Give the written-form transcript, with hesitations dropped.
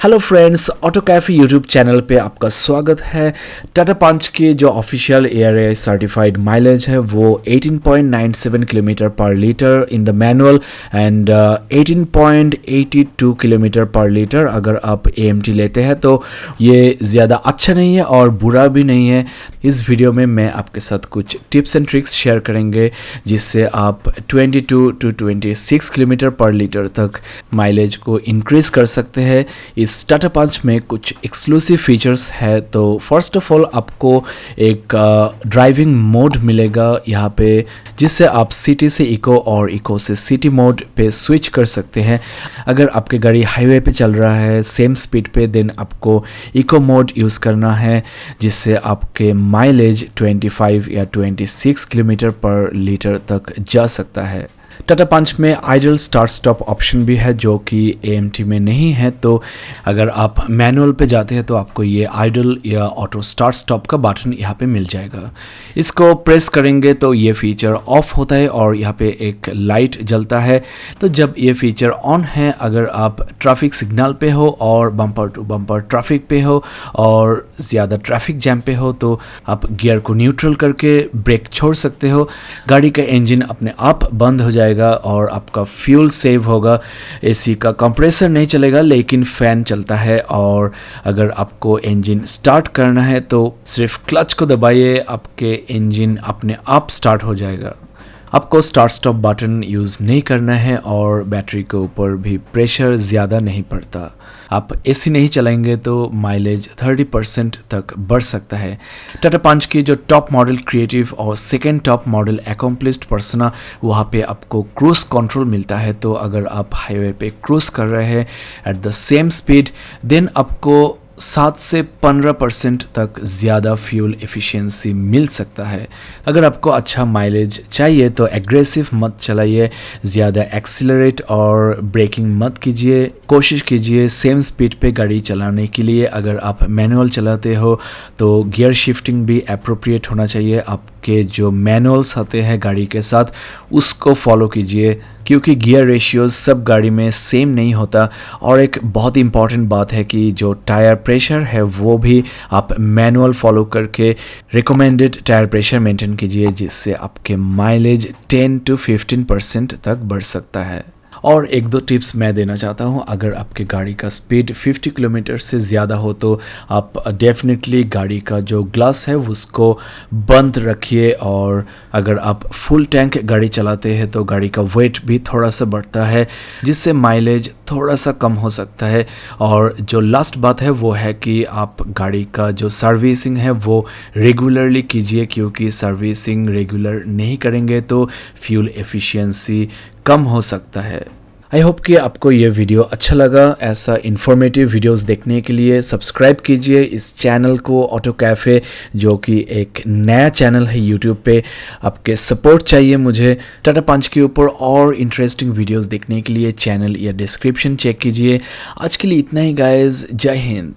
Hello friends, auto cafe YouTube channel पे आपका स्वागत है। टाटा पंच के जो ऑफिशियल एआरए सर्टिफाइड माइलेज है वो 18.97 किलोमीटर पर litre in the manual and 18.82 kilometre पर लीटर अगर आप एएमटी लेते हैं तो ये ज़्यादा अच्छा नहीं है और बुरा भी नहीं है। इस वीडियो में मैं आपके साथ कुछ टिप्स एंड ट्रिक्स शेयर करेंगे जिससे आप 22 टू 26 किलोमीटर पर लीटर तक माइलेज को इंक्रीज़ कर सकते हैं। इस टाटा पंच में कुछ एक्सक्लूसिव फीचर्स है। तो फर्स्ट ऑफ ऑल आपको एक ड्राइविंग मोड मिलेगा यहाँ पे, जिससे आप सिटी से इको और इको से सिटी मोड पे स्विच कर सकते हैं। अगर आपके गाड़ी हाईवे पे चल रहा है सेम स्पीड पे, देन आपको इको मोड यूज़ करना है जिससे आपके माइलेज 25 या 26 किलोमीटर पर लीटर तक जा सकता है। टाटा पंच में आइडल स्टार्ट स्टॉप ऑप्शन भी है जो कि एएमटी में नहीं है। तो अगर आप मैनुअल पे जाते हैं तो आपको ये आइडल या ऑटो स्टार्ट स्टॉप का बटन यहाँ पे मिल जाएगा। इसको प्रेस करेंगे तो ये फीचर ऑफ होता है और यहाँ पे एक लाइट जलता है। तो जब ये फीचर ऑन है, अगर आप ट्रैफिक सिग्नल पे हो और बम्पर टू बम्पर ट्रैफिक पे हो और ज़्यादा ट्रैफिक जैम पे हो तो आप गियर को न्यूट्रल करके ब्रेक छोड़ सकते हो। गाड़ी का इंजन अपने आप बंद हो जाएगा और आपका फ्यूल सेव होगा। एसी का कंप्रेसर नहीं चलेगा लेकिन फैन चलता है। और अगर आपको इंजन स्टार्ट करना है तो सिर्फ क्लच को दबाइए, आपके इंजन अपने आप स्टार्ट हो जाएगा। आपको स्टार्ट स्टॉप बटन यूज़ नहीं करना है और बैटरी के ऊपर भी प्रेशर ज़्यादा नहीं पड़ता। आप एसी नहीं चलाएंगे तो माइलेज 30% तक बढ़ सकता है। टाटा पंच की जो टॉप मॉडल क्रिएटिव और second top model accomplished persona, वहाँ पे आपको क्रूज कंट्रोल मिलता है। तो अगर आप हाईवे पे क्रूज कर रहे हैं at the same speed, then आपको 7 से 15% तक ज़्यादा फ्यूल एफिशिएंसी मिल सकता है। अगर आपको अच्छा माइलेज चाहिए तो एग्रेसिव मत चलाइए, ज़्यादा एक्सीलरेट और ब्रेकिंग मत कीजिए। कोशिश कीजिए सेम स्पीड पे गाड़ी चलाने के लिए। अगर आप मैनुअल चलाते हो तो गियर शिफ्टिंग भी एप्रोप्रिएट होना चाहिए। आपके जो मैनुअल्स आते हैं गाड़ी के साथ उसको फॉलो कीजिए, क्योंकि गियर रेशियोज सब गाड़ी में सेम नहीं होता। और एक बहुत ही इंपॉर्टेंट बात है कि जो टायर प्रेशर है वो भी आप मैनुअल फॉलो करके रिकमेंडेड टायर प्रेशर मेंटेन कीजिए, जिससे आपके माइलेज 10 to 15% तक बढ़ सकता है। और एक दो टिप्स मैं देना चाहता हूँ। अगर आपके गाड़ी का स्पीड 50 किलोमीटर से ज़्यादा हो तो आप डेफिनेटली गाड़ी का जो ग्लास है उसको बंद रखिए। और अगर आप फुल टैंक गाड़ी चलाते हैं तो गाड़ी का वेट भी थोड़ा सा बढ़ता है, जिससे माइलेज थोड़ा सा कम हो सकता है। और जो लास्ट बात है वो है कि आप गाड़ी का जो सर्विसिंग है वो रेगुलरली कीजिए, क्योंकि सर्विसिंग रेगुलर नहीं करेंगे तो फ्यूल एफिशिएंसी कम हो सकता है। आई होप कि आपको ये वीडियो अच्छा लगा। ऐसा इन्फॉर्मेटिव वीडियोस देखने के लिए सब्सक्राइब कीजिए इस चैनल को, ऑटो कैफ़े, जो कि एक नया चैनल है यूट्यूब पे। आपके सपोर्ट चाहिए मुझे। टाटा पंच के ऊपर और इंटरेस्टिंग वीडियोस देखने के लिए चैनल या डिस्क्रिप्शन चेक कीजिए। आज के लिए इतना ही गाइस, जय हिंद।